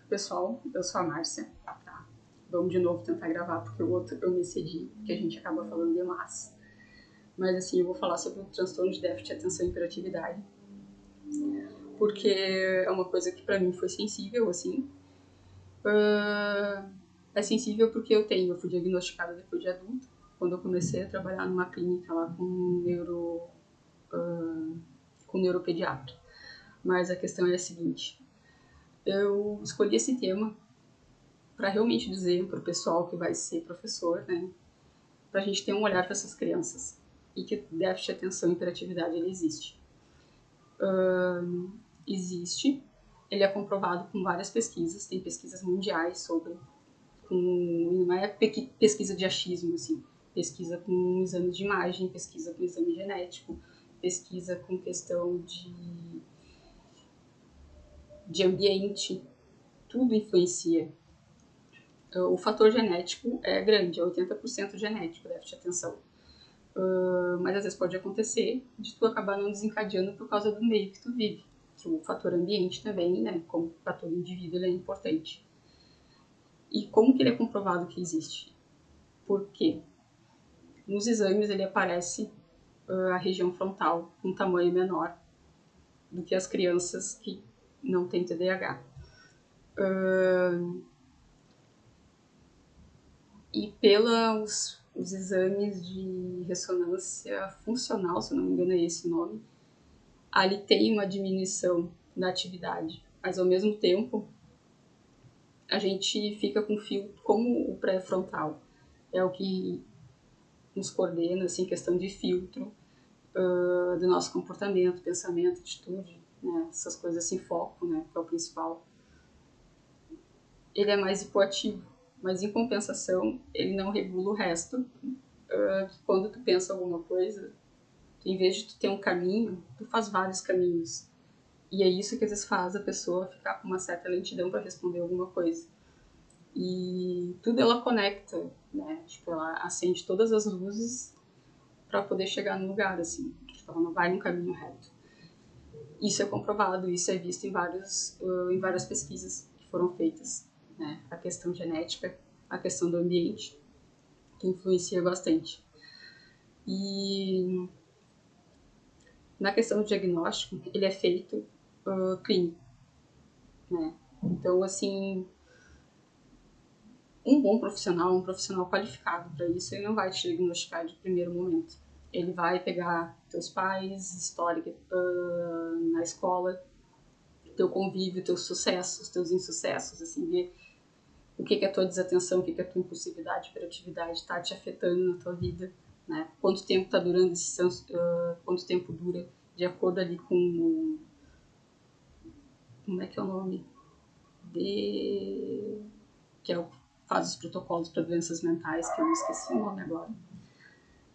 Pessoal, eu sou a Márcia, tá? Vamos de novo tentar gravar, porque o outro eu me excedi, que a gente acaba falando demais. Mas assim, eu vou falar sobre o transtorno de déficit de atenção e hiperatividade, porque é uma coisa que pra mim foi sensível, assim. É sensível porque eu fui diagnosticada depois de adulta, quando eu comecei a trabalhar numa clínica lá com neuropediatra. Mas a questão é a seguinte, eu escolhi esse tema para realmente dizer para o pessoal que vai ser professor, né, para a gente ter um olhar para essas crianças e que déficit de atenção e hiperatividade ele existe. Existe, ele é comprovado com várias pesquisas, tem pesquisas mundiais sobre, não é pesquisa de achismo, assim, pesquisa com exames de imagem, pesquisa com exame genético, pesquisa com questão de ambiente, tudo influencia. O fator genético é grande, é 80% genético, déficit de atenção. Mas às vezes pode acontecer de tu acabar não desencadeando por causa do meio que tu vive. Que o fator ambiente também, né, como para todo indivíduo, ele é importante. E como que ele é comprovado que existe? Por quê? Nos exames ele aparece a região frontal com um tamanho menor do que as crianças que não têm TDAH. E pelos os exames de ressonância funcional, se eu não me engano é esse o nome, ali tem uma diminuição da atividade, mas ao mesmo tempo a gente fica com fio como o pré-frontal, é o que nos coordena, assim, questão de filtro do nosso comportamento, pensamento, atitude, né, essas coisas assim, foco, né, que é o principal. Ele é mais hipoativo, mas em compensação ele não regula o resto. Quando tu pensa alguma coisa, em vez de tu ter um caminho, tu faz vários caminhos. E é isso que às vezes faz a pessoa ficar com uma certa lentidão para responder alguma coisa. E tudo ela conecta, né? Tipo, ela acende todas as luzes para poder chegar no lugar, assim. Tipo, ela não vai num caminho reto. Isso é comprovado, isso é visto em várias pesquisas que foram feitas, né? A questão genética, a questão do ambiente, que influencia bastante. E na questão do diagnóstico, ele é feito clínico, né? Então, assim, um bom profissional, um profissional qualificado para isso, ele não vai te diagnosticar de primeiro momento. Ele vai pegar teus pais, história na escola, teu convívio, teus sucessos, teus insucessos, assim, ver o que é a tua desatenção, o que é a tua impulsividade, hiperatividade está te afetando na tua vida, né? Quanto tempo está durando quanto tempo dura, de acordo ali com como é que é o nome? Que é o que faz os protocolos para doenças mentais, que eu esqueci o nome agora.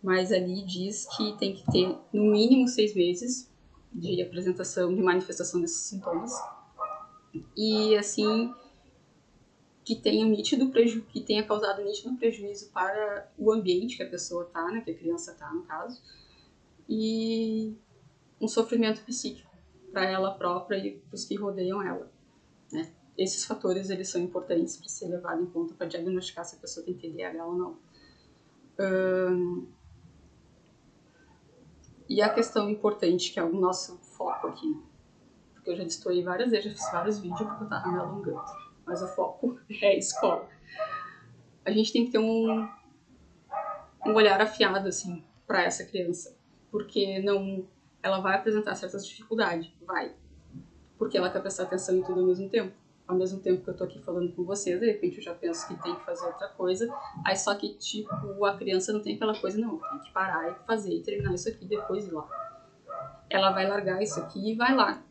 Mas ali diz que tem que ter no mínimo 6 meses de apresentação, de manifestação desses sintomas. E assim, que tenha causado nítido prejuízo para o ambiente que a pessoa está, né, que a criança está, no caso, e um sofrimento psíquico para ela própria e para os que rodeiam ela, né? Esses fatores eles são importantes para ser levado em conta para diagnosticar se a pessoa tem TDAH ou não. E a questão importante, que é o nosso foco aqui, porque eu já destoei várias vezes, já fiz vários vídeos porque eu tava me alongando, mas o foco é a escola. A gente tem que ter um olhar afiado, assim, para essa criança, porque não, ela vai apresentar certas dificuldades, vai, porque ela quer prestar atenção em tudo ao mesmo tempo. Ao mesmo tempo que eu tô aqui falando com vocês, de repente eu já penso que tem que fazer outra coisa, aí só que, tipo, a criança não tem aquela coisa, não, tem que parar e fazer e terminar isso aqui, depois ir lá. Ela vai largar isso aqui e vai lá.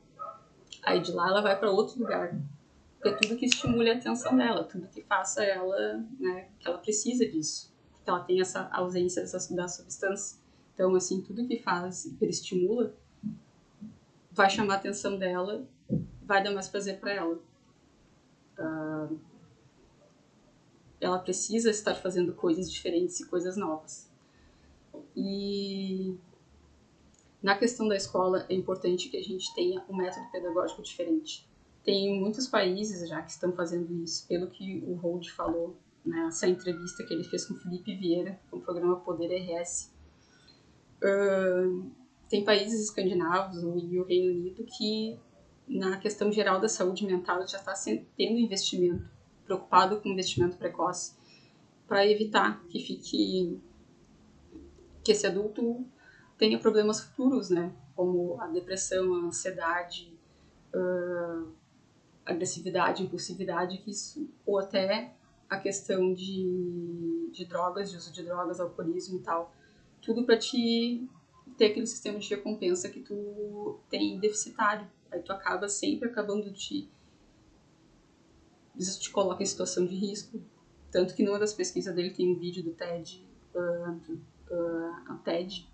Aí de lá ela vai para outro lugar. Porque tudo que estimule a atenção dela, tudo que faça ela, né, que ela precisa disso. Porque ela tem essa ausência da substância. Então, assim, tudo que faz hiperestimula vai chamar a atenção dela, vai dar mais prazer para ela. Ela precisa estar fazendo coisas diferentes e coisas novas. E na questão da escola é importante que a gente tenha um método pedagógico diferente. Tem muitos países já que estão fazendo isso, pelo que o Hold falou nessa entrevista que ele fez com o Felipe Vieira, com o programa Poder RS. Tem países escandinavos e o Reino Unido que, na questão geral da saúde mental, já está tendo investimento, preocupado com investimento precoce, para evitar que esse adulto tenha problemas futuros, né? Como a depressão, a ansiedade, agressividade, impulsividade, que isso, ou até a questão de drogas, de uso de drogas, alcoolismo e tal. Tudo para te ter aquele sistema de recompensa que tu tem deficitário. Aí tu acaba sempre acabando isso te coloca em situação de risco. Tanto que numa das pesquisas dele tem um vídeo do TED, a TED,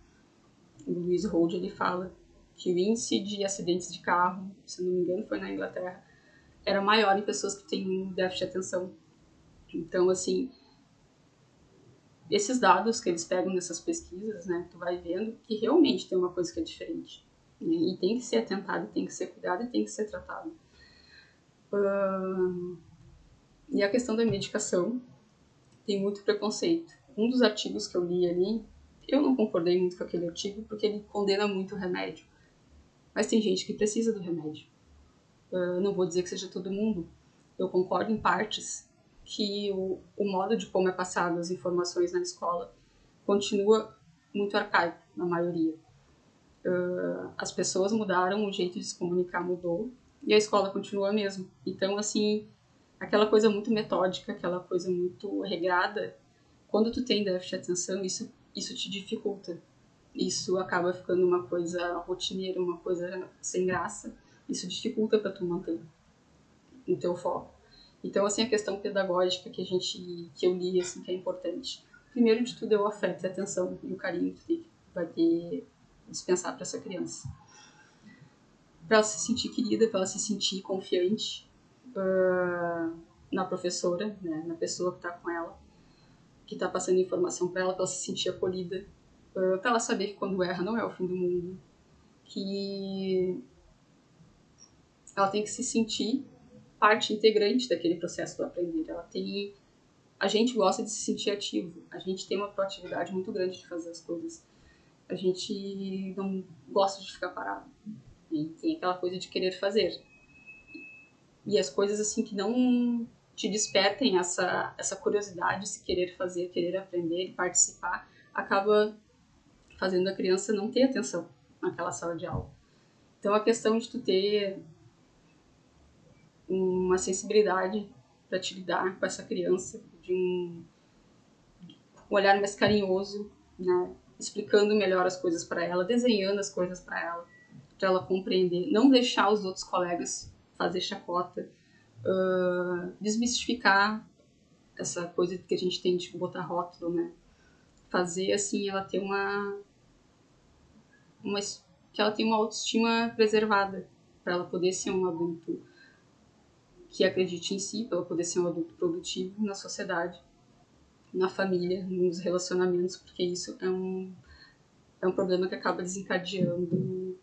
o Luiz Hold, ele fala que o índice de acidentes de carro, se não me engano foi na Inglaterra, era maior em pessoas que têm déficit de atenção. Então, assim, esses dados que eles pegam nessas pesquisas, né, tu vai vendo que realmente tem uma coisa que é diferente. Né, e tem que ser atentado, tem que ser cuidado e tem que ser tratado. E a questão da medicação, tem muito preconceito. Um dos artigos que eu li ali, eu não concordei muito com aquele artigo porque ele condena muito o remédio. Mas tem gente que precisa do remédio. Não vou dizer que seja todo mundo. Eu concordo em partes que o modo de como é passado as informações na escola continua muito arcaico, na maioria. As pessoas mudaram, o jeito de se comunicar mudou, e a escola continua a mesma. Então, assim, aquela coisa muito metódica, aquela coisa muito regrada, quando tu tem déficit de atenção, isso te dificulta. Isso acaba ficando uma coisa rotineira, uma coisa sem graça. Isso dificulta para tu manter o teu foco. Então, assim, a questão pedagógica que eu li, assim, que é importante. Primeiro de tudo é o afeto e a atenção e o carinho que tu vai ter dispensar para essa criança. Para ela se sentir querida, para ela se sentir confiante na professora, né, na pessoa que está com ela, que está passando informação para ela se sentir acolhida, para ela saber que quando erra não é o fim do mundo, que ela tem que se sentir parte integrante daquele processo do aprender. A gente gosta de se sentir ativo, a gente tem uma proatividade muito grande de fazer as coisas. A gente não gosta de ficar parado. E tem aquela coisa de querer fazer. E as coisas assim que não te despertem essa curiosidade de se querer fazer, querer aprender e participar, acaba fazendo a criança não ter atenção naquela sala de aula. Então a questão de tu ter uma sensibilidade para te lidar com essa criança, de um olhar mais carinhoso, né? Explicando melhor as coisas para ela, desenhando as coisas para ela compreender, não deixar os outros colegas fazer chacota, desmistificar essa coisa que a gente tem de botar rótulo, né? Fazer assim ela ter que ela tenha uma autoestima preservada para ela poder ser um adulto que acredite em si, para ela poder ser um adulto produtivo na sociedade, na família, nos relacionamentos, porque isso é um problema que acaba desencadeando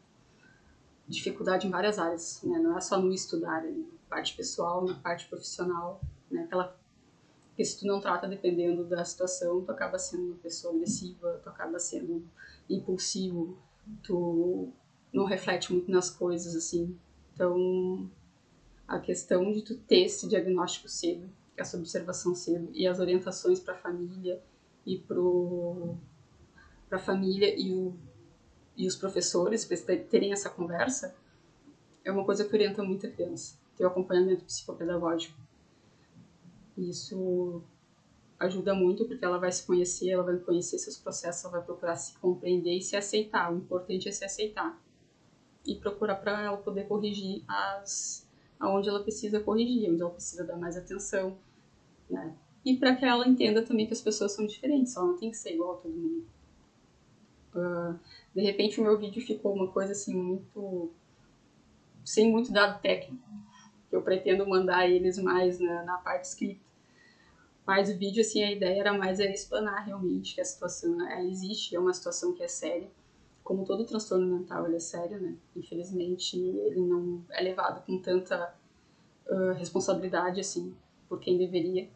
dificuldade em várias áreas, né? Não é só no estudar, né? Na parte pessoal, na parte profissional, né? Porque se tu não trata dependendo da situação, tu acaba sendo uma pessoa agressiva, tu acaba sendo impulsivo, tu não reflete muito nas coisas, assim. Então, a questão de tu ter esse diagnóstico cedo, essa observação cedo e as orientações para a família e para a família e os professores para terem essa conversa é uma coisa que orienta muito a criança, ter o acompanhamento psicopedagógico. Isso ajuda muito porque ela vai se conhecer, ela vai conhecer seus processos, ela vai procurar se compreender e se aceitar. O importante é se aceitar e procurar para ela poder corrigir aonde ela precisa corrigir, onde ela precisa dar mais atenção, né? E para que ela entenda também que as pessoas são diferentes, ela não tem que ser igual a todo mundo. De repente o meu vídeo ficou uma coisa assim muito sem muito dado técnico, que eu pretendo mandar eles mais na parte escrita. Mas o vídeo, assim, a ideia era mais explanar realmente que a situação ela existe, é uma situação que é séria. Como todo transtorno mental, ele é sério, né? Infelizmente, ele não é levado com tanta responsabilidade, assim, por quem deveria.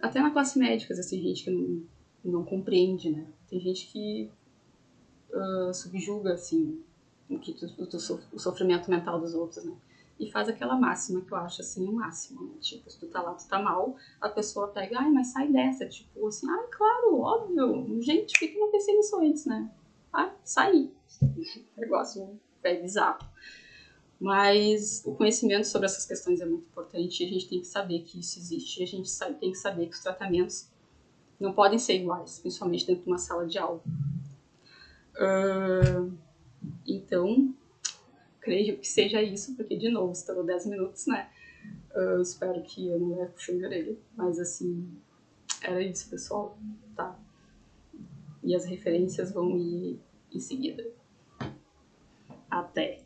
Até na classe médica, às vezes tem gente que não compreende, né? Tem gente que subjuga, assim, o sofrimento mental dos outros, né? E faz aquela máxima que eu acho, assim, o máximo, né? Tipo, se tu tá lá, tu tá mal, a pessoa pega, ai, mas sai dessa. Tipo, assim, ai, claro, óbvio. Gente, por que eu não pensei nisso antes, né? Ah, sair. Negócio é bizarro. Mas o conhecimento sobre essas questões é muito importante e a gente tem que saber que isso existe. E a gente tem que saber que os tratamentos não podem ser iguais, principalmente dentro de uma sala de aula. Então, creio que seja isso, porque, de novo, estourou 10 minutos, né? Eu espero que eu não leve puxão de orelha. Mas, assim, era isso, pessoal, tá? E as referências vão ir em seguida. Até!